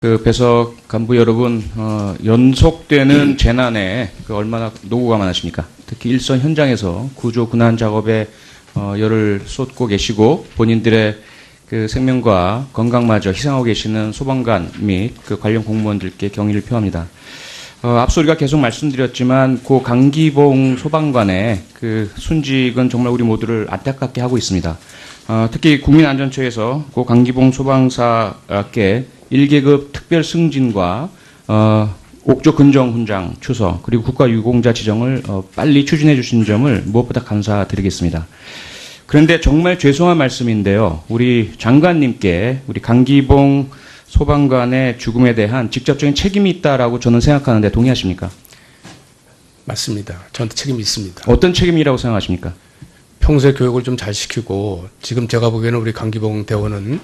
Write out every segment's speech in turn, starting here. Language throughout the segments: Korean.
그 배석 간부 여러분, 연속되는 재난에 얼마나 노고가 많으십니까? 특히 일선 현장에서 구조 군안 작업에 열을 쏟고 계시고 본인들의 그 생명과 건강마저 희생하고 계시는 소방관 및 그 관련 공무원들께 경의를 표합니다. 앞서 우리가 계속 말씀드렸지만 고 강기봉 소방관의 그 순직은 정말 우리 모두를 안타깝게 하고 있습니다. 특히 국민안전처에서 고 강기봉 소방사께 1계급 특별 승진과 옥조 근정 훈장 추서 그리고 국가유공자 지정을 빨리 추진해 주신 점을 무엇보다 감사드리겠습니다. 그런데 정말 죄송한 말씀인데요. 우리 장관님께 우리 강기봉 소방관의 죽음에 대한 직접적인 책임이 있다라고 저는 생각하는데 동의하십니까? 맞습니다. 저한테 책임이 있습니다. 어떤 책임이라고 생각하십니까? 평소에 교육을 좀 잘 시키고 지금 제가 보기에는 우리 강기봉 대원은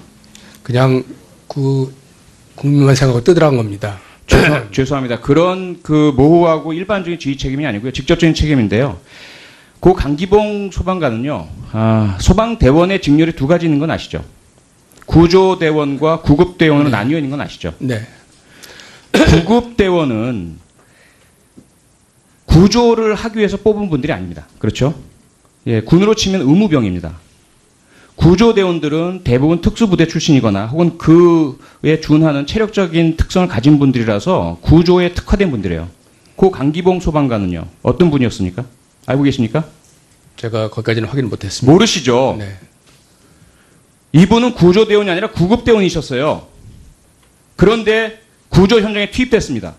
그냥 그 국민만 생각하고 뜨더란 겁니다. 죄송합니다. 그런 그 모호하고 일반적인 지휘 책임이 아니고요. 직접적인 책임인데요. 고 강기봉 소방관은요. 소방대원의 직렬이 두 가지 있는 건 아시죠? 구조대원과 구급대원으로 나뉘어 있는 건 아시죠? 네. 구급대원은 구조를 하기 위해서 뽑은 분들이 아닙니다. 그렇죠? 예, 군으로 치면 의무병입니다. 구조대원들은 대부분 특수부대 출신이거나 혹은 그에 준하는 체력적인 특성을 가진 분들이라서 구조에 특화된 분들이에요. 고 강기봉 소방관은요. 어떤 분이었습니까? 알고 계십니까? 제가 거기까지는 확인 못했습니다. 모르시죠? 네. 이분은 구조대원이 아니라 구급대원이셨어요. 그런데 구조 현장에 투입됐습니다.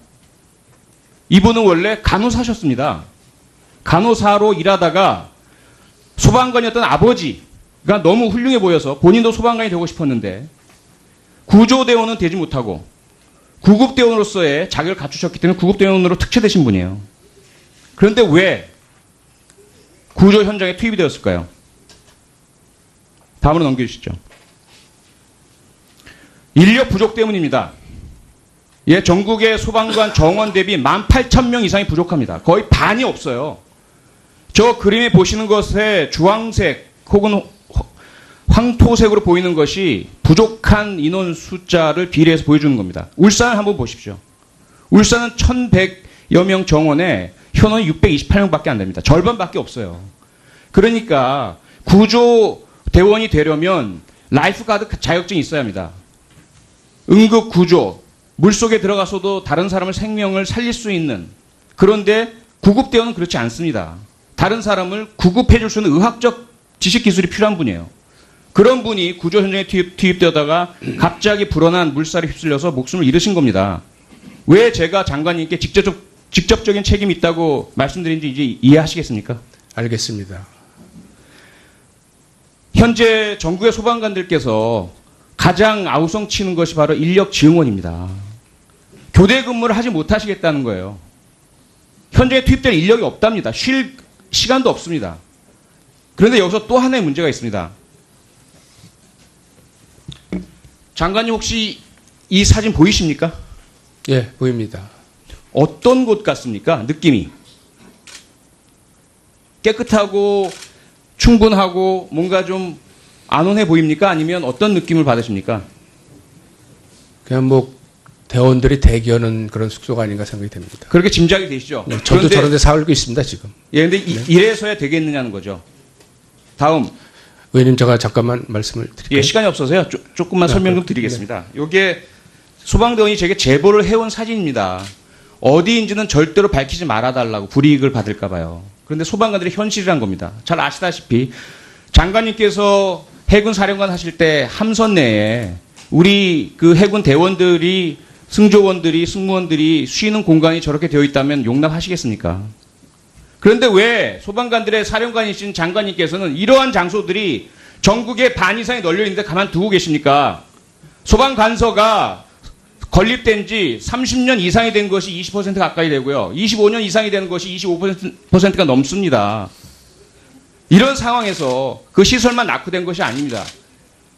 이분은 원래 간호사셨습니다. 간호사로 일하다가 소방관이었던 아버지가 너무 훌륭해 보여서 본인도 소방관이 되고 싶었는데 구조대원은 되지 못하고 구급대원으로서의 자격을 갖추셨기 때문에 구급대원으로 특채되신 분이에요. 그런데 왜 구조 현장에 투입이 되었을까요? 다음으로 넘겨주시죠. 인력 부족 때문입니다. 예, 전국의 소방관 정원 대비 18,000명 이상이 부족합니다. 거의 반이 없어요. 저 그림에 보시는 것에 주황색 혹은 황토색으로 보이는 것이 부족한 인원 숫자를 비례해서 보여주는 겁니다. 울산을 한번 보십시오. 울산은 1,100여 명 정원에 현원이 628명밖에 안 됩니다. 절반밖에 없어요. 그러니까 구조대원이 되려면 라이프가드 자격증이 있어야 합니다. 응급 구조, 물속에 들어가서도 다른 사람의 생명을 살릴 수 있는, 그런데 구급대원은 그렇지 않습니다. 다른 사람을 구급해 줄 수 있는 의학적 지식 기술이 필요한 분이에요. 그런 분이 구조 현장에 투입되다가 갑자기 불어난 물살에 휩쓸려서 목숨을 잃으신 겁니다. 왜 제가 장관님께 직접적인 책임이 있다고 말씀드린지 이제 이해하시겠습니까? 알겠습니다. 현재 전국의 소방관들께서 가장 아우성 치는 것이 바로 인력 지원입니다. 교대 근무를 하지 못하시겠다는 거예요. 현재 투입될 인력이 없답니다. 쉴 시간도 없습니다. 그런데 여기서 또 하나의 문제가 있습니다. 장관님 혹시 이 사진 보이십니까? 예, 보입니다. 어떤 곳 같습니까? 느낌이. 깨끗하고 충분하고 뭔가 좀 안온해 보입니까? 아니면 어떤 느낌을 받으십니까? 그냥 뭐 대원들이 대기하는 그런 숙소가 아닌가 생각이 됩니다. 그렇게 짐작이 되시죠? 네, 저도 저런 데 살고 있습니다, 지금. 예, 근데 네. 이래서야 되겠느냐는 거죠. 다음. 의원님, 제가 잠깐만 말씀을 드릴게요. 예, 시간이 없어서요. 조금만 설명 좀 드리겠습니다. 이게 소방대원이 제게 제보를 해온 사진입니다. 어디인지는 절대로 밝히지 말아달라고 불이익을 받을까 봐요. 그런데 소방관들의 현실이란 겁니다. 잘 아시다시피 장관님께서 해군 사령관 하실 때 함선 내에 우리 그 해군 대원들이 승조원들이 승무원들이 쉬는 공간이 저렇게 되어 있다면 용납하시겠습니까? 그런데 왜 소방관들의 사령관이신 장관님께서는 이러한 장소들이 전국에 반 이상이 널려 있는데 가만두고 계십니까? 소방관서가 건립된 지 30년 이상이 된 것이 20% 가까이 되고요. 25년 이상이 되는 것이 25%가 넘습니다. 이런 상황에서 그 시설만 낙후된 것이 아닙니다.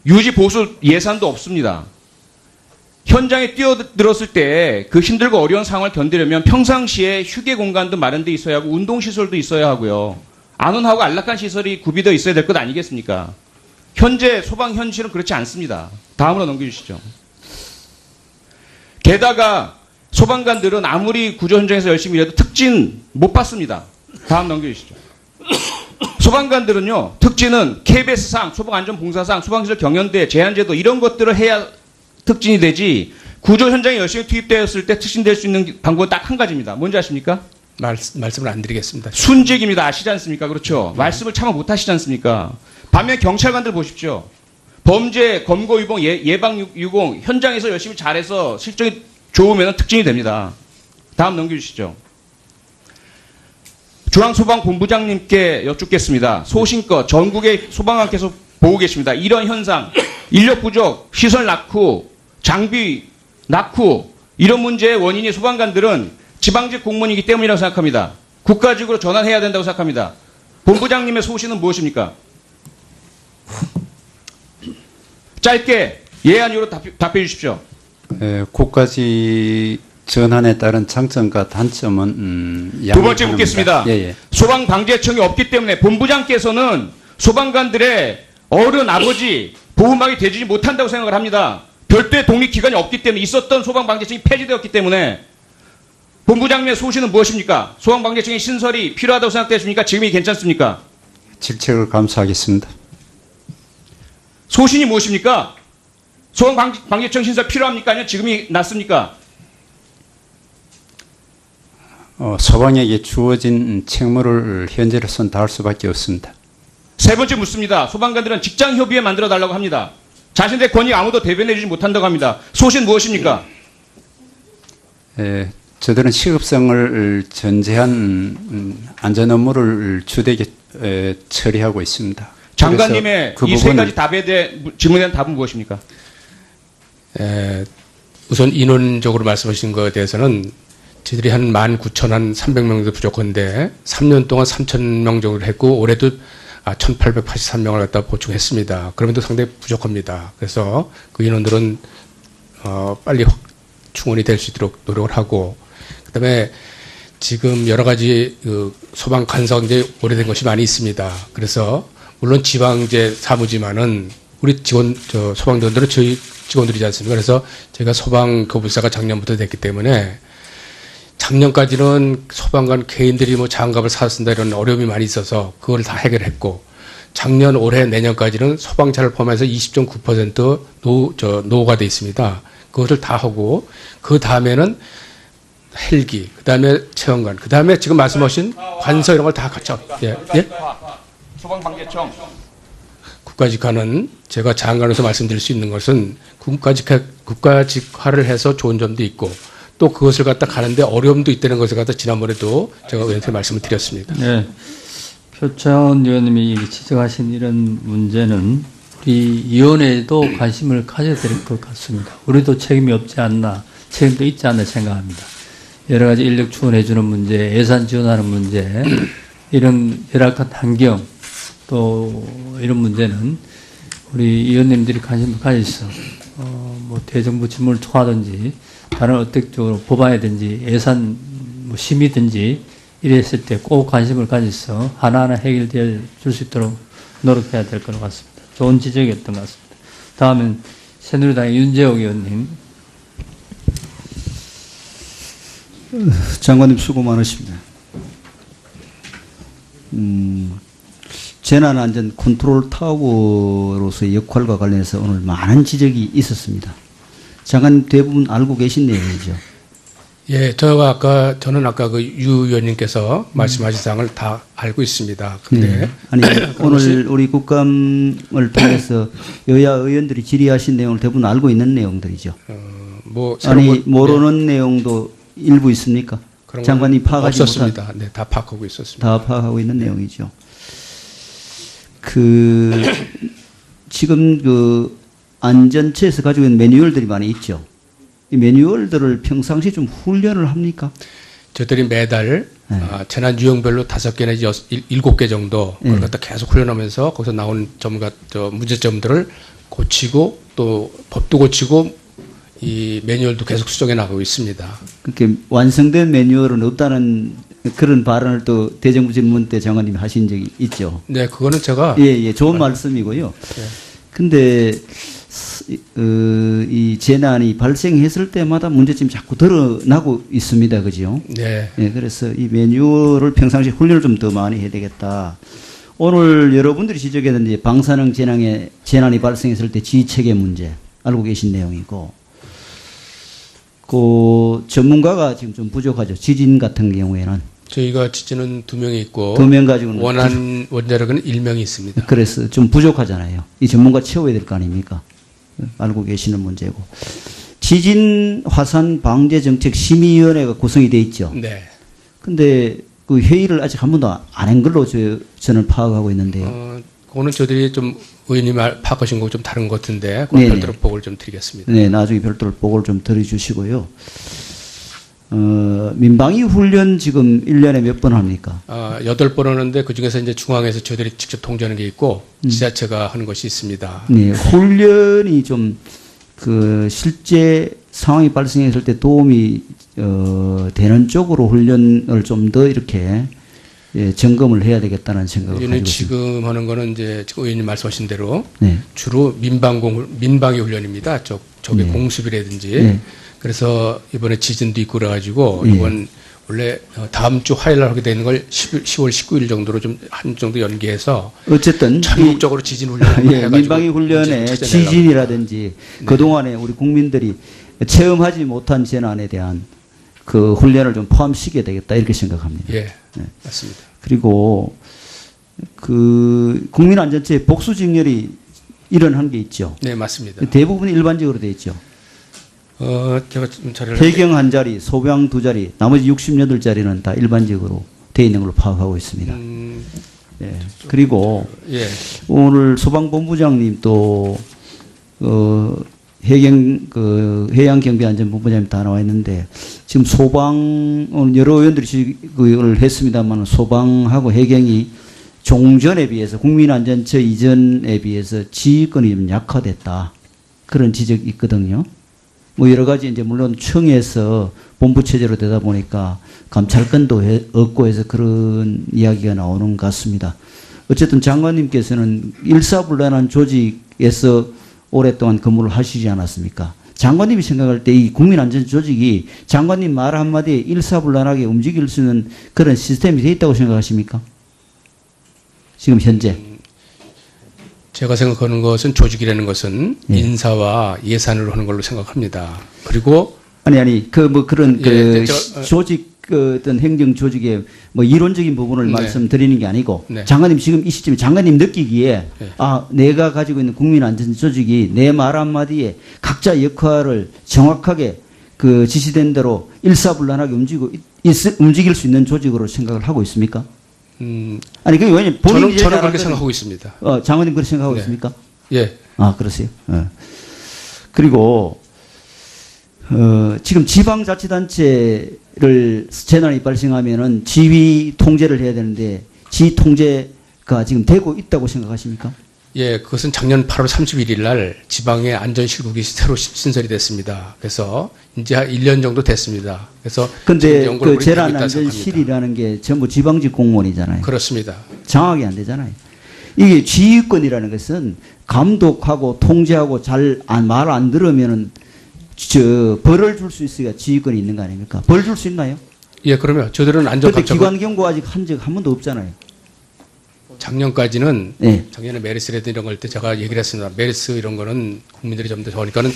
유지 보수 예산도 없습니다. 현장에 뛰어들었을 때 그 힘들고 어려운 상황을 견디려면 평상시에 휴게 공간도 마련돼 있어야 하고 운동시설도 있어야 하고요. 안온하고 안락한 시설이 구비되어 있어야 될 것 아니겠습니까? 현재 소방 현실은 그렇지 않습니다. 다음으로 넘겨주시죠. 게다가 소방관들은 아무리 구조 현장에서 열심히 일해도 특진 못 받습니다. 다음 넘겨주시죠. 소방관들은요, 특진은 KBS상, 소방안전봉사상, 소방시설 경연대, 제한제도 이런 것들을 해야 특진이 되지, 구조 현장에 열심히 투입되었을 때 특진될 수 있는 방법은 딱 한 가지입니다. 뭔지 아십니까? 말씀을 안 드리겠습니다. 순직입니다. 아시지 않습니까? 그렇죠. 말씀을 차마 못 하시지 않습니까? 반면 경찰관들 보십시오. 범죄, 검거, 유봉, 예방, 유공, 현장에서 열심히 잘해서 실적이 좋으면 특진이 됩니다. 다음 넘겨주시죠. 중앙소방본부장님께 여쭙겠습니다. 소신껏 전국의 소방관께서 보고 계십니다. 이런 현상, 인력 부족, 시설 낙후, 장비 낙후, 이런 문제의 원인이 소방관들은 지방직 공무원이기 때문이라고 생각합니다. 국가직으로 전환해야 된다고 생각합니다. 본부장님의 소신은 무엇입니까? 짧게 예안으로 답해 주십시오. 국가직 전환에 따른 장점과 단점은 두 번째 묻겠습니다. 예. 소방방재청이 없기 때문에 본부장께서는 소방관들의 어른 아버지 보호막이 되지 못한다고 생각을 합니다. 별도의 독립기관이 없기 때문에 있었던 소방방재청이 폐지되었기 때문에 본부장님의 소신은 무엇입니까? 소방방재청의 신설이 필요하다고 생각되십니까? 지금이 괜찮습니까? 직책을 감수하겠습니다. 소신이 무엇입니까? 소방방재청 신설 필요합니까? 아니면 지금이 낫습니까? 소방에게 주어진 책무를 현재로서는 다할 수밖에 없습니다. 세 번째 묻습니다. 소방관들은 직장협의회 만들어달라고 합니다. 자신들의 권익 아무도 대변해주지 못한다고 합니다. 소신 무엇입니까? 저들은 시급성을 전제한 안전 업무를 주되게 처리하고 있습니다. 장관님의 이 세 가지 답에 대해 질문에 대한 답은 무엇입니까? 우선 인원적으로 말씀하신 것에 대해서는 저희들이 한 19,300명 정도 부족한데 3년 동안 3,000명 정도를 했고 올해도 1,883명을 갖다 보충했습니다. 그럼에도 상당히 부족합니다. 그래서 그 인원들은 빨리 충원이 될 수 있도록 노력을 하고, 그다음에 지금 여러 가지 소방 간사가 이제 오래된 것이 많이 있습니다. 그래서 물론 지방제 사무지만은 우리 소방대원들은 저희 직원들이지 않습니까? 그래서 저희가 소방교부사가 작년부터 됐기 때문에 작년까지는 소방관 개인들이 뭐 장갑을 사 쓴다 이런 어려움이 많이 있어서 그걸 다 해결했고, 작년, 올해, 내년까지는 소방차를 포함해서 20.9% 노후가 돼 있습니다. 그것을 다 하고, 그 다음에는 헬기, 그 다음에 체험관, 그 다음에 지금 말씀하신 관서 이런 걸 다 갖춰. 예? 소방방재청. 국가직화는 제가 장관으로서 말씀드릴 수 있는 것은 국가직화를 해서 좋은 점도 있고, 또 그것을 갖다 가는데 어려움도 있다는 것을 갖다 지난번에도 제가 의원님께 말씀을 드렸습니다. 네. 표창원 의원님이 지적하신 이런 문제는 우리 위원회에도 관심을 가져야 될 것 같습니다. 우리도 책임이 없지 않나, 책임도 있지 않나 생각합니다. 여러 가지 인력 지원해주는 문제, 예산 지원하는 문제, 이런 열악한 환경, 또 이런 문제는 우리 위원님들이 관심을 가져서 뭐 대정부 질문을 통하든지 다른 어떤 쪽으로 법안이든지 예산 뭐 심의든지 이랬을 때 꼭 관심을 가져서 하나하나 해결될 수 있도록 노력해야 될 것 같습니다. 좋은 지적이었던 것 같습니다. 다음은 새누리당의 윤재옥 의원님. 장관님 수고 많으십니다. 재난안전 컨트롤 타워로서의 역할과 관련해서 오늘 많은 지적이 있었습니다. 장관님 대부분 알고 계신 내용이죠? 예, 저는 아까 그 유 의원님께서 말씀하신 사항을 다 알고 있습니다. 근데 네. 아니 오늘 우리 국감을 통해서 여야 의원들이 질의하신 내용을 대부분 알고 있는 내용들이죠. 아니 모르는 내용도 일부 있습니까? 장관이 파악하지 없었습니다. 네, 다 파악하고 있었습니다. 다 파악하고 있는 내용이죠. 지금 안전처에서 가지고 있는 매뉴얼들이 많이 있죠. 이 매뉴얼들을 평상시 좀 훈련을 합니까? 저희들이 매달 네. 재난 유형별로 5개 내지 7개 정도 그걸 갖다 계속 훈련하면서 거기서 나온 문제점들을 고치고 또 법도 고치고 이 매뉴얼도 계속 수정해 나가고 있습니다. 그렇게 완성된 매뉴얼은 없다는 그런 발언을 또 대정부 질문 때 장관님이 하신 적이 있죠. 네, 그거는 제가 예, 좋은 말씀이고요. 근데 이 재난이 발생했을 때마다 문제점이 자꾸 드러나고 있습니다. 그죠? 네. 예, 그래서 이 매뉴얼을 평상시 훈련을 좀 더 많이 해야 되겠다. 오늘 여러분들이 지적했는데 방사능 재난이 발생했을 때 지휘체계 문제 알고 계신 내용이고, 그 전문가가 지금 좀 부족하죠. 지진 같은 경우에는 저희가 지진은 2명이 있고 2명 가지고는 원한 원자력은 1명이 있습니다. 그래서 좀 부족하잖아요. 이 전문가 채워야 될 거 아닙니까? 알고 계시는 문제고. 지진 화산 방제 정책 심의위원회가 구성이 돼 있죠. 네. 근데 그 회의를 아직 한 번도 안 한 걸로 저는 파악하고 있는데요. 그거는 저희들이 좀 의원님 파악하신 거 좀 다른 것 같은데 그건 별도로 보고를 좀 드리겠습니다. 네, 나중에 별도로 보고를 좀 드려주시고요. 민방위 훈련 지금 1년에 몇 번 합니까? 8번 하는데 그 중에서 이제 중앙에서 저희들이 직접 통제하는 게 있고 지자체가 하는 것이 있습니다. 네, 훈련이 좀 그 실제 상황이 발생했을 때 도움이 되는 쪽으로 훈련을 좀 더 이렇게 점검을 해야 되겠다는 생각을 가지고 있습니다. 지금 하는 거는 이제 지금 의원님 말씀하신 대로 네. 주로 민방위 훈련입니다. 저기 네. 공습이라든지. 네. 그래서 이번에 지진도 있고 그래가지고 네. 이번 원래 다음 주 화요일 날 하게 되는 걸 10월 19일 정도로 좀 한 정도 연기해서 어쨌든 전국적으로 지진 훈련을 예, 해가지고 민방위 훈련에 문제를 찾아내려고 지진이라든지 네. 그동안에 우리 국민들이 체험하지 못한 재난에 대한 그 훈련을 좀 포함시켜야 되겠다 이렇게 생각합니다. 예, 맞습니다. 그리고 그 국민안전처에 복수직렬이 일어난 게 있죠. 네, 맞습니다. 대부분 일반적으로 돼 있죠. 제가 좀 자료를 해경 1자리, 소방 2자리, 나머지 68자리는 다 일반적으로 돼 있는 걸로 파악하고 있습니다. 예. 그리고 예, 오늘 소방본부장님 또 해양경비안전본부장님 다 나와 있는데 지금 소방 오늘 여러 의원들이 지적을 했습니다만 소방하고 해경이 종전에 비해서 국민안전처 이전에 비해서 지휘권이 좀 약화됐다 그런 지적이 있거든요. 뭐 여러 가지 이제 물론 청에서 본부 체제로 되다 보니까 감찰권도 없고 해서 그런 이야기가 나오는 것 같습니다. 어쨌든 장관님께서는 일사불란한 조직에서 오랫동안 근무를 하시지 않았습니까? 장관님이 생각할 때 이 국민안전조직이 장관님 말 한마디에 일사불란하게 움직일 수 있는 그런 시스템이 되어 있다고 생각하십니까? 지금 현재. 제가 생각하는 것은 조직이라는 것은 예. 인사와 예산으로 하는 걸로 생각합니다. 그리고 그 뭐 그런 예, 조직 어떤 행정 조직의 뭐 이론적인 부분을 네. 말씀드리는 게 아니고 네. 장관님 지금 이 시점에 장관님 느끼기에 네. 내가 가지고 있는 국민안전 조직이 내 말 한마디에 각자 역할을 정확하게 그 지시된 대로 일사불란하게 움직일 수 있는 조직으로 생각을 하고 있습니까? 아니 그게 왜냐면 본인이 저는 그렇게 생각하고 있습니다. 장관님 그렇게 생각하고 네. 있습니까? 예. 그러세요. 그리고 지금 지방자치단체를 재난이 발생하면은 지휘 통제를 해야 되는데 지휘 통제가 지금 되고 있다고 생각하십니까? 예, 그것은 작년 8월 31일 날 지방의 안전실국이 새로 신설이 됐습니다. 그래서 이제 한 1년 정도 됐습니다. 그래서 근데 연구를 그 벌이고 있다고 재난안전실이라는 게 전부 지방직 공무원이잖아요. 그렇습니다. 장악이 안 되잖아요. 이게 지휘권이라는 것은 감독하고 통제하고 잘 말 안 들으면은 벌을 줄 수 있어야 지휘권이 있는 거 아닙니까? 벌 줄 수 있나요? 예, 그러면 저들은 그때 안전감찰 기관 경고 아직 한 적 한 번도 없잖아요. 작년까지는 네. 작년에 메르스라든 이런 걸 때 제가 얘기를 했습니다. 메르스 이런 거는 국민들이 좀 더 좋으니까는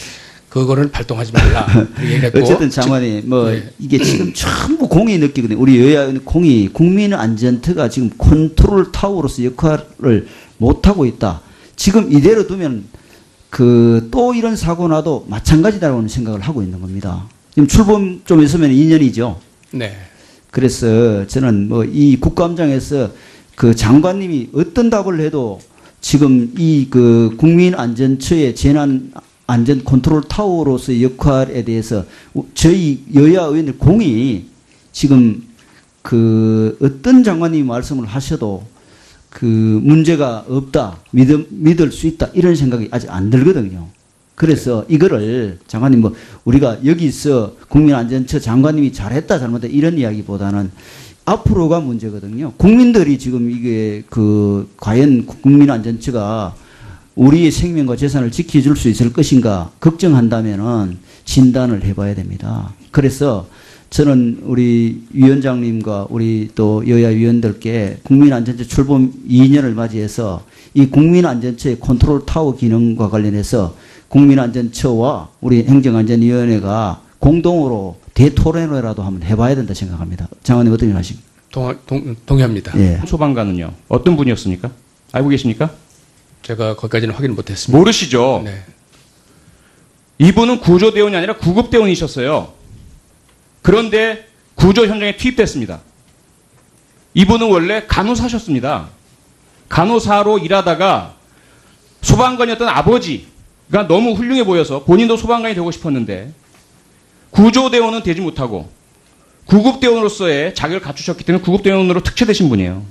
그거는 발동하지 말라. 그렇게 얘기했고 어쨌든 장관이 네. 이게 지금 전부 공이 느끼거든요. 우리 여야 공이 국민안전처가 지금 컨트롤 타워로서 역할을 못 하고 있다. 지금 이대로 두면 또 이런 사고 나도 마찬가지다라고 생각을 하고 있는 겁니다. 지금 출범 좀 있으면 2년이죠. 네. 그래서 저는 이 국감장에서 그 장관님이 어떤 답을 해도 지금 국민안전처의 재난안전 컨트롤 타워로서의 역할에 대해서 저희 여야 의원들 공이 지금 어떤 장관님이 말씀을 하셔도 문제가 없다, 믿을 수 있다, 이런 생각이 아직 안 들거든요. 그래서 이거를 장관님 우리가 여기서 국민안전처 장관님이 잘했다, 잘못했다, 이런 이야기보다는 앞으로가 문제거든요. 국민들이 지금 이게 과연 국민안전처가 우리의 생명과 재산을 지켜줄 수 있을 것인가 걱정한다면은 진단을 해봐야 됩니다. 그래서 저는 우리 위원장님과 우리 또 여야 위원들께 국민안전처 출범 2년을 맞이해서 이 국민안전처의 컨트롤 타워 기능과 관련해서 국민안전처와 우리 행정안전위원회가 공동으로 대토론회라도 한번 해봐야 된다 생각합니다. 장관님 어떻게 하십니까? 동의합니다. 예. 소방관은요. 어떤 분이었습니까? 알고 계십니까? 제가 거기까지는 확인 못했습니다. 모르시죠? 네. 이분은 구조대원이 아니라 구급대원이셨어요. 그런데 구조 현장에 투입됐습니다. 이분은 원래 간호사셨습니다. 간호사로 일하다가 소방관이었던 아버지가 너무 훌륭해 보여서 본인도 소방관이 되고 싶었는데 구조대원은 되지 못하고 구급대원으로서의 자격을 갖추셨기 때문에 구급대원으로 특채되신 분이에요.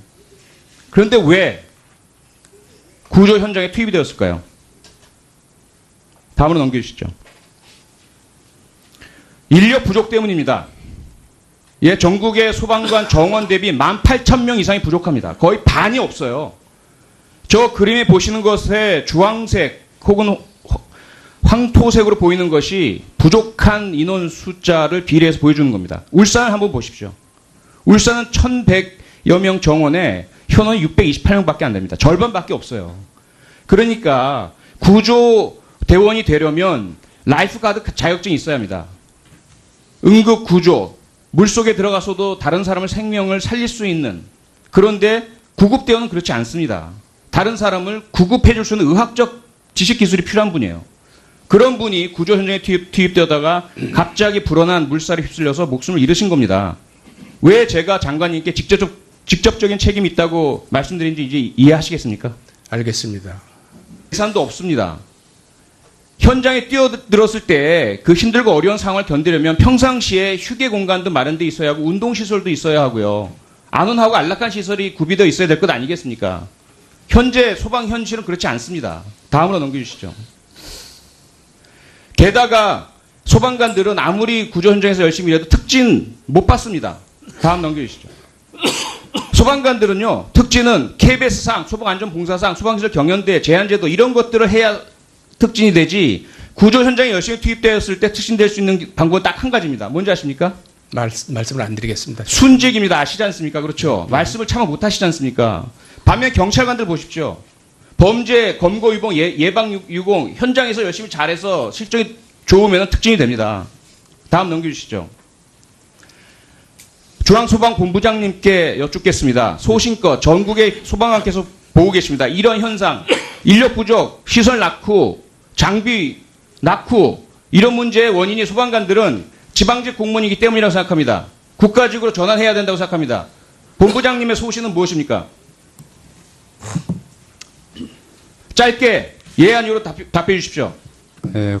그런데 왜 구조 현장에 투입이 되었을까요? 다음으로 넘겨주시죠. 인력 부족 때문입니다. 예, 전국의 소방관 정원 대비 18,000명 이상이 부족합니다. 거의 반이 없어요. 저 그림에 보시는 것에 주황색 혹은 황토색으로 보이는 것이 부족한 인원 숫자를 비례해서 보여주는 겁니다. 울산을 한번 보십시오. 울산은 1,100여 명 정원에 현원이 628명밖에 안 됩니다. 절반밖에 없어요. 그러니까 구조대원이 되려면 라이프가드 자격증이 있어야 합니다. 응급 구조, 물속에 들어가서도 다른 사람의 생명을 살릴 수 있는, 그런데 구급대원은 그렇지 않습니다. 다른 사람을 구급해 줄 수 있는 의학적 지식 기술이 필요한 분이에요. 그런 분이 구조 현장에 투입되다가 갑자기 불어난 물살에 휩쓸려서 목숨을 잃으신 겁니다. 왜 제가 장관님께 직접적인 책임이 있다고 말씀드린지 이제 이해하시겠습니까? 알겠습니다. 예산도 없습니다. 현장에 뛰어들었을 때 그 힘들고 어려운 상황을 견디려면 평상시에 휴게 공간도 마련돼 있어야 하고 운동시설도 있어야 하고요. 안온하고 안락한 시설이 구비되어 있어야 될 것 아니겠습니까? 현재 소방 현실은 그렇지 않습니다. 다음으로 넘겨주시죠. 게다가 소방관들은 아무리 구조 현장에서 열심히 일해도 특진 못 받습니다. 다음 넘겨주시죠. 소방관들은요, 특진은 KBS상, 소방안전봉사상, 소방시설 경연대, 제한제도 이런 것들을 해야 특진이 되지, 구조 현장에 열심히 투입되었을 때 특진될 수 있는 방법은 딱 한 가지입니다. 뭔지 아십니까? 말씀을 안 드리겠습니다. 순직입니다. 아시지 않습니까? 그렇죠. 말씀을 차마 못 하시지 않습니까? 반면 경찰관들 보십시오. 범죄, 검거, 유봉, 예방, 유공, 현장에서 열심히 잘해서 실적이 좋으면 특진이 됩니다. 다음 넘겨주시죠. 중앙소방본부장님께 여쭙겠습니다. 소신껏 전국의 소방관께서 보고 계십니다. 이런 현상, 인력 부족, 시설 낙후, 장비 낙후, 이런 문제의 원인이 소방관들은 지방직 공무원이기 때문이라고 생각합니다. 국가직으로 전환해야 된다고 생각합니다. 본부장님의 소신은 무엇입니까? 짧게 예 아니오로 답해 주십시오.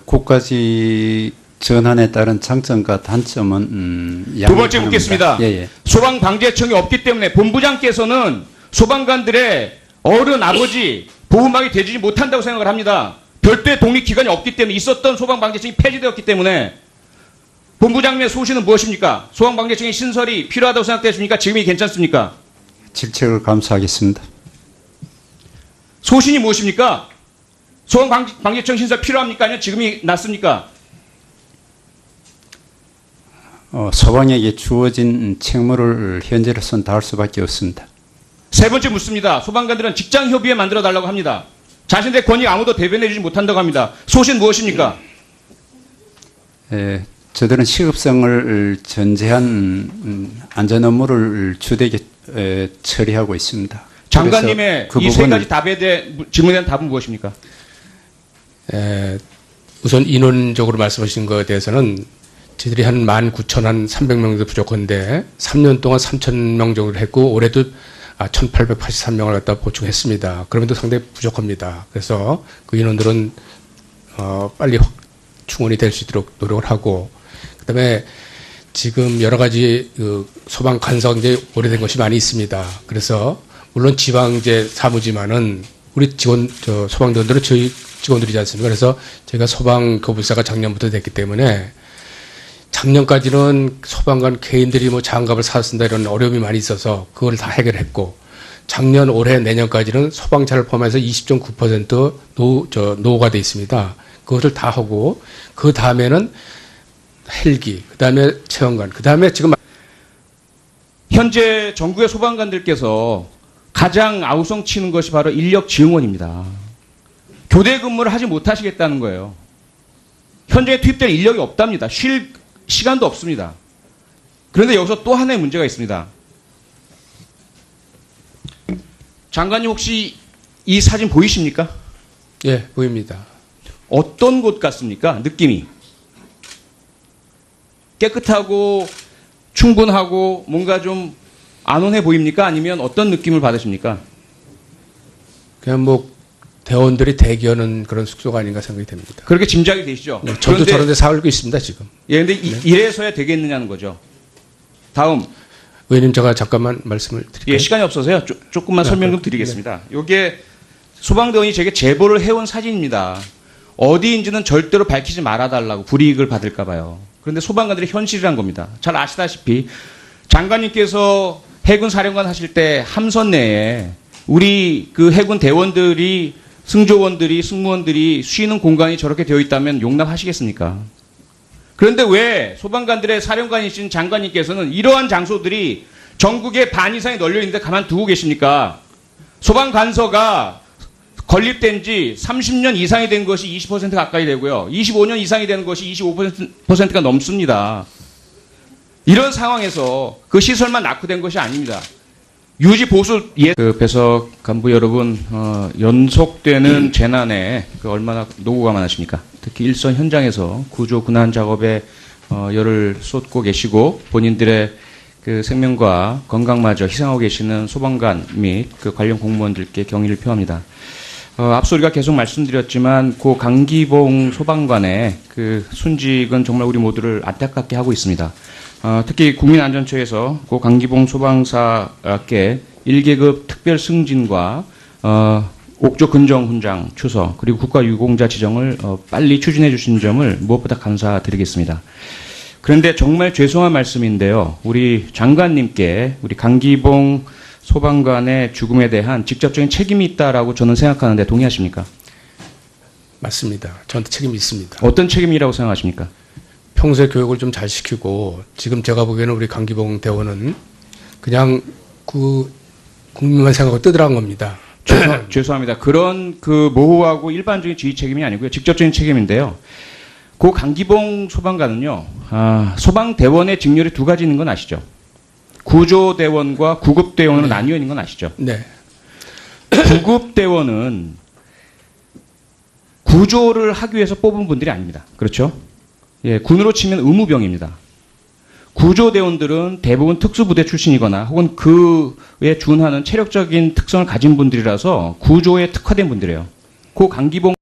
국가직 전환에 따른 장점과 단점은 두 번째 묻겠습니다. 예. 소방방재청이 없기 때문에 본부장께서는 소방관들의 어른 아버지 보호막이 되지 못한다고 생각을 합니다. 별도의 독립기관이 없기 때문에, 있었던 소방방재청이 폐지되었기 때문에. 본부장님의 소신은 무엇입니까? 소방방재청의 신설이 필요하다고 생각되십니까? 지금이 괜찮습니까? 질책을 감사하겠습니다. 소신이 무엇입니까? 소방방재청 신설 필요합니까? 아니면 지금이 낫습니까? 소방에게 주어진 책무를 현재로서는 다할 수밖에 없습니다. 세 번째 묻습니다. 소방관들은 직장협의회 만들어달라고 합니다. 자신들의 권익 아무도 대변해주지 못한다고 합니다. 소신 무엇입니까? 저들은 시급성을 전제한 안전 업무를 주되게 처리하고 있습니다. 장관님의 이 세 가지 질문에 대한 답은 무엇입니까? 우선 인원적으로 말씀하신 것에 대해서는 저희들이 한 19,300명 정도 부족한데 3년 동안 3,000명 정도를 했고 올해도 1,883명을 갖다 보충했습니다. 그럼에도 상당히 부족합니다. 그래서 그 인원들은 빨리 충원이 될 수 있도록 노력을 하고, 그다음에 지금 여러 가지 소방 간사가 굉장히 오래된 것이 많이 있습니다. 그래서 물론 지방제 사무지만은 우리 소방대원들은 저희 직원들이지 않습니까? 그래서 제가 소방교부사가 작년부터 됐기 때문에 작년까지는 소방관 개인들이 뭐 장갑을 사 쓴다 이런 어려움이 많이 있어서 그걸 다 해결했고, 작년, 올해, 내년까지는 소방차를 포함해서 20.9% 노후가 돼 있습니다. 그것을 다 하고 그 다음에는 헬기, 그 다음에 체험관, 그 다음에 지금 현재 전국의 소방관들께서 가장 아우성 치는 것이 바로 인력 지원입니다. 교대 근무를 하지 못하시겠다는 거예요. 현재 투입될 인력이 없답니다. 쉴 시간도 없습니다. 그런데 여기서 또 하나의 문제가 있습니다. 장관님 혹시 이 사진 보이십니까? 예, 보입니다. 어떤 곳 같습니까? 느낌이. 깨끗하고 충분하고 뭔가 좀 안온해 보입니까? 아니면 어떤 느낌을 받으십니까? 그냥 뭐 대원들이 대기하는 그런 숙소가 아닌가 생각이 됩니다. 그렇게 짐작이 되시죠? 네, 저도 저런 데 살고 있습니다, 지금. 예, 근데 이래서야 되겠느냐는 거죠. 다음. 의원님, 제가 잠깐만 말씀을 드릴게요. 예, 시간이 없어서요. 조금만 설명 좀 드리겠습니다. 이게 소방대원이 제게 제보를 해온 사진입니다. 어디인지는 절대로 밝히지 말아달라고 불이익을 받을까 봐요. 그런데 소방관들의 현실이란 겁니다. 잘 아시다시피 장관님께서 해군 사령관 하실 때 함선 내에 우리 그 해군 대원들이 승조원들이 승무원들이 쉬는 공간이 저렇게 되어 있다면 용납하시겠습니까? 그런데 왜 소방관들의 사령관이신 장관님께서는 이러한 장소들이 전국에 반 이상이 널려 있는데 가만두고 계십니까? 소방관서가 건립된 지 30년 이상이 된 것이 20% 가까이 되고요. 25년 이상이 되는 것이 25%가 넘습니다. 이런 상황에서 그 시설만 낙후된 것이 아닙니다. 유지 보수 그 배석 간부 여러분, 연속되는 재난에 얼마나 노고가 많으십니까? 특히 일선 현장에서 구조 군안 작업에 열을 쏟고 계시고 본인들의 그 생명과 건강마저 희생하고 계시는 소방관 및 그 관련 공무원들께 경의를 표합니다. 앞서 우리가 계속 말씀드렸지만 고 강기봉 소방관의 그 순직은 정말 우리 모두를 안타깝게 하고 있습니다. 특히 국민안전처에서 고 강기봉 소방사께 1계급 특별 승진과 옥조 근정 훈장 추서 그리고 국가유공자 지정을 빨리 추진해 주신 점을 무엇보다 감사드리겠습니다. 그런데 정말 죄송한 말씀인데요. 우리 장관님께 우리 강기봉 소방관의 죽음에 대한 직접적인 책임이 있다라고 저는 생각하는데 동의하십니까? 맞습니다. 저한테 책임이 있습니다. 어떤 책임이라고 생각하십니까? 평소에 교육을 좀 잘 시키고 지금 제가 보기에는 우리 강기봉 대원은 그냥 그 국민만 생각하고 뜨더란 겁니다. 죄송합니다. 그런 그 모호하고 일반적인 지휘 책임이 아니고요. 직접적인 책임인데요. 그 강기봉 소방관은요. 소방대원의 직렬이 두 가지 있는 건 아시죠? 구조대원과 구급대원으로 네. 나뉘어 있는 건 아시죠? 네. 구급대원은 구조를 하기 위해서 뽑은 분들이 아닙니다. 그렇죠? 예, 군으로 치면 의무병입니다. 구조대원들은 대부분 특수부대 출신이거나 혹은 그에 준하는 체력적인 특성을 가진 분들이라서 구조에 특화된 분들이에요. 그 강기봉